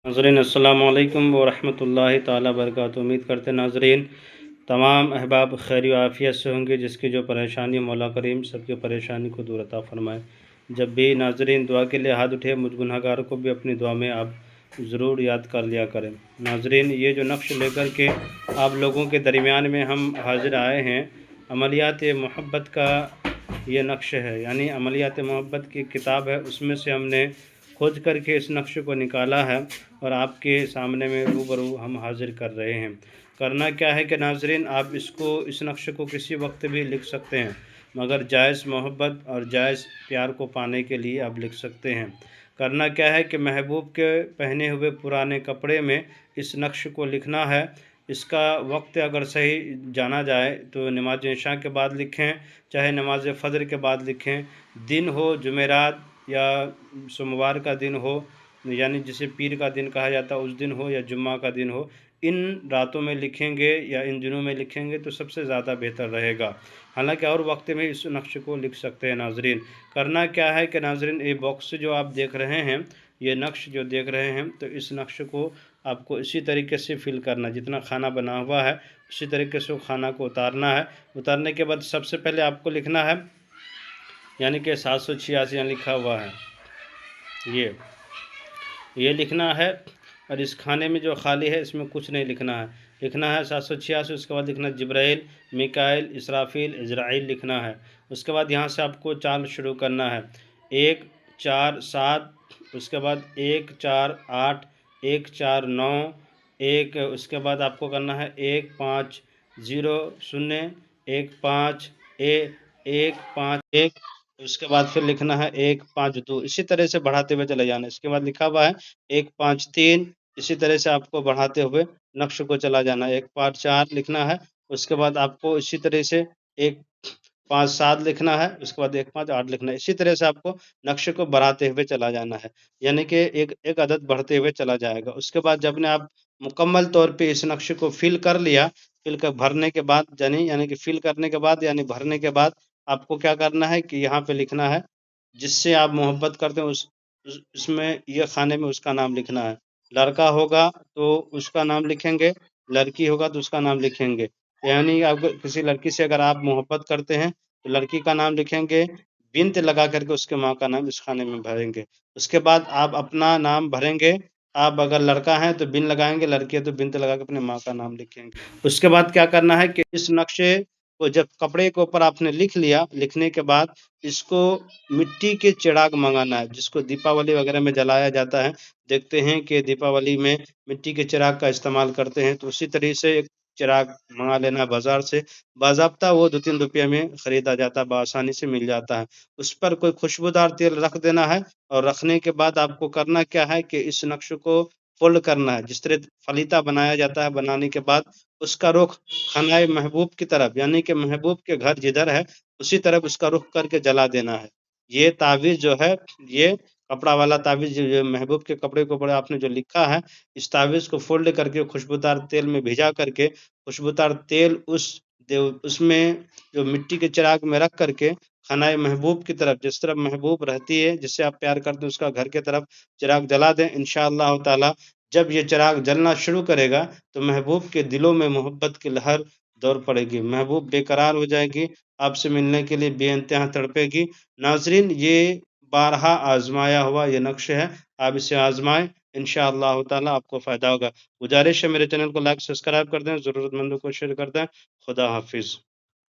ناظرین السلام علیکم ورحمۃ اللہ تعالیٰ وبرکاتہ۔ امید کرتے ناظرین تمام احباب خیر و عافیت سے ہوں گے، جس کی جو پریشانی مولا کریم سب کی پریشانی کو دور عطا فرمائے۔ جب بھی ناظرین دعا کے لیے ہاتھ اٹھے، مجھ گناہ گار کو بھی اپنی دعا میں آپ ضرور یاد کر لیا کریں۔ ناظرین یہ جو نقش لے کر کے آپ لوگوں کے درمیان میں ہم حاضر آئے ہیں، عملیات محبت کا یہ نقش ہے، یعنی عملیات محبت کی کتاب ہے، اس میں سے ہم نے کھوج کر کے اس نقش کو نکالا ہے اور آپ کے سامنے میں روبرو ہم حاضر کر رہے ہیں۔ کرنا کیا ہے کہ ناظرین آپ اس نقش کو کسی وقت بھی لکھ سکتے ہیں، مگر جائز محبت اور جائز پیار کو پانے کے لیے آپ لکھ سکتے ہیں۔ کرنا کیا ہے کہ محبوب کے پہنے ہوئے پرانے کپڑے میں اس نقش کو لکھنا ہے۔ اس کا وقت اگر صحیح جانا جائے تو نماز عشاء کے بعد لکھیں، چاہے نماز فجر کے بعد لکھیں، دن ہو جمعرات یا سوموار کا دن ہو، یعنی جسے پیر کا دن کہا جاتا ہے اس دن ہو، یا جمعہ کا دن ہو، ان راتوں میں لکھیں گے یا ان دنوں میں لکھیں گے تو سب سے زیادہ بہتر رہے گا۔ حالانکہ اور وقت میں اس نقش کو لکھ سکتے ہیں۔ ناظرین کرنا کیا ہے کہ ناظرین یہ باکس جو آپ دیکھ رہے ہیں، یہ نقش جو دیکھ رہے ہیں، تو اس نقش کو آپ کو اسی طریقے سے فل کرنا، جتنا کھانا بنا ہوا ہے اسی طریقے سے کھانا کو اتارنا ہے۔ اتارنے کے بعد سب سے پہلے آپ کو لکھنا ہے، یعنی کہ 786 یہاں لکھا ہوا ہے، یہ لکھنا ہے۔ اور اس کھانے میں جو خالی ہے اس میں کچھ نہیں لکھنا ہے، لکھنا ہے 786، اس کے بعد لکھنا جبرائیل، میکائیل، اسرافیل، عزرائیل لکھنا ہے۔ اس کے بعد یہاں سے آپ کو چال شروع کرنا ہے، 1 4 7، اس کے بعد 1 4 8، 1 4 9، اس کے بعد آپ کو کرنا ہے 1 5 0 0، 1 5 1 5 1، اس کے بعد پھر لکھنا ہے 1 5 2، اسی طرح سے بڑھاتے ہوئے چلے جانا ہے۔ اس کے بعد لکھا ہوا ہے 1 5 3، اسی طرح سے آپ کو بڑھاتے ہوئے نقش کو چلا جانا ہے۔ 1 5 4 لکھنا ہے، اس کے بعد آپ کو اسی طرح سے 1 5 7 لکھنا ہے، اس کے بعد 1 5 8 لکھنا ہے۔ اسی طرح سے آپ کو نقش کو بڑھاتے ہوئے چلا جانا ہے، یعنی کہ ایک عدد بڑھتے ہوئے چلا جائے گا۔ اس کے بعد جب نے آپ مکمل طور پہ اس نقش کو فل کر لیا، فل کر بھرنے کے بعد یعنی کہ فل کرنے کے بعد یعنی بھرنے کے بعد آپ کو کیا کرنا ہے کہ یہاں پہ لکھنا ہے جس سے آپ محبت کرتے ہیں، اس میں یہ خانے میں اس کا نام لکھنا ہے۔ لڑکا ہوگا تو اس کا نام لکھیں گے، لڑکی ہوگا تو اس کا نام لکھیں گے، یعنی کسی لڑکی سے اگر آپ محبت کرتے ہیں تو لڑکی کا نام لکھیں گے، بنت لگا کر کے اس کے ماں کا نام اس خانے میں بھریں گے۔ اس کے بعد آپ اپنا نام بھریں گے، آپ اگر لڑکا ہیں تو بن لگائیں گے، لڑکی ہے تو بنت لگا کے اپنے ماں کا نام لکھیں گے۔ اس کے بعد کیا کرنا ہے کہ اس نقشے کو جب کپڑے کے اوپر آپ نے لکھ لیا، لکھنے کے بعد اس کو مٹی کے چراغ منگانا ہے، جس کو دیپاولی وغیرہ میں جلایا جاتا ہے۔ دیکھتے ہیں کہ دیپاولی میں مٹی کے چراغ کا استعمال کرتے ہیں، تو اسی طرح سے ایک چراغ منگا لینا بازار سے، باضابطہ وہ 2-3 روپے میں خریدا جاتا ہے، بآسانی سے مل جاتا ہے۔ اس پر کوئی خوشبودار تیل رکھ دینا ہے، اور رکھنے کے بعد آپ کو کرنا کیا ہے کہ اس نقش کو فولڈ کرنا ہے، جس طرح فلیتا بنایا جاتا ہے، بنانے کے بعد اس کا رخ خانہ محبوب کی طرف، یعنی کہ محبوب کے گھر جدھر ہے اسی طرف اس کا رخ کر کے جلا دینا ہے۔ یہ تعویذ جو ہے، یہ کپڑا والا تعویذ جو محبوب کے کپڑے کے اوپر آپ نے جو لکھا ہے، اس تعویذ کو فولڈ کر کے خوشبودار تیل میں بھیجا کر کے، خوشبودار تیل اس میں جو مٹی کے چراغ میں رکھ کر کے خانہ محبوب کی طرف، جس طرف محبوب رہتی ہے، جس سے آپ پیار کرتے ہیں، اس کا گھر کی طرف چراغ جلا دیں۔ انشاءاللہ تعالی جب یہ چراغ جلنا شروع کرے گا تو محبوب کے دلوں میں محبت کی لہر دور پڑے گی، محبوب بے قرار ہو جائے گی، آپ سے ملنے کے لیے بے انتہا تڑپے گی۔ ناظرین یہ بارہا آزمایا ہوا یہ نقش ہے، آپ اسے آزمائیں، انشاءاللہ تعالی آپ کو فائدہ ہوگا۔ گزارش ہے میرے چینل کو لائک سبسکرائب کر دیں، ضرورت مندوں کو شیئر کر دیں۔ خدا حافظ۔